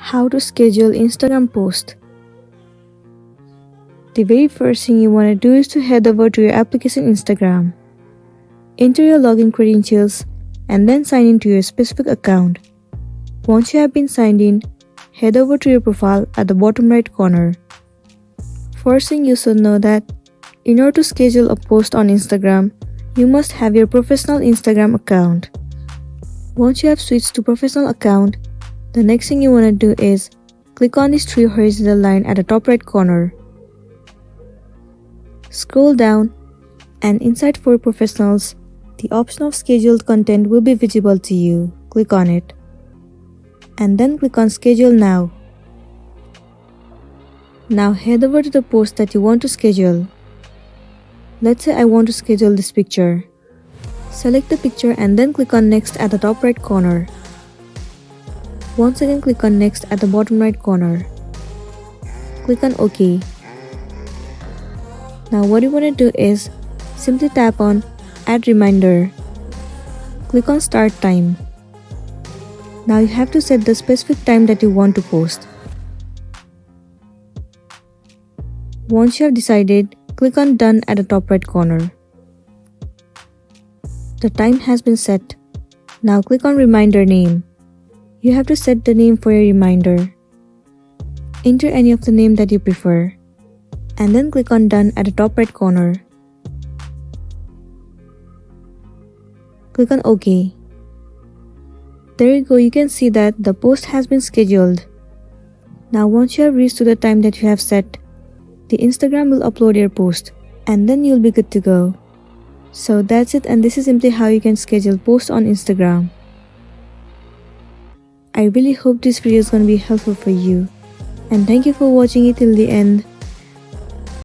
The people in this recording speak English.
How to schedule Instagram post. The very first thing you want to do is to head over to your application Instagram. Enter your login credentials and then sign in to your specific account. Once you have been signed in, head over to your profile at the bottom right corner. First thing you should know that in order to schedule a post on Instagram, you must have your professional Instagram account. Once you have switched to professional account, the next thing you want to do is click on this three horizontal line at the top right corner. Scroll down and inside for professionals, the option of scheduled content will be visible to you. Click on it. And then click on schedule now. Now head over to the post that you want to schedule. Let's say I want to schedule this picture. Select the picture and then click on next at the top right corner. Once again click on next at the bottom right corner. Click on OK. Now what you want to do is simply tap on add reminder. Click on start time. Now you have to set the specific time that you want to post. Once you have decided, click on done at the top right corner. The time has been set. Now click on reminder name. You have to set the name for your reminder. Enter any of the name that you prefer. And then click on done at the top right corner. Click on OK. There you go, you can see that the post has been scheduled. Now once you have reached to the time that you have set, the Instagram will upload your post and then you'll be good to go. So that's it, and this is simply how you can schedule posts on Instagram. I really hope this video is going to be helpful for you, and thank you for watching it till the end.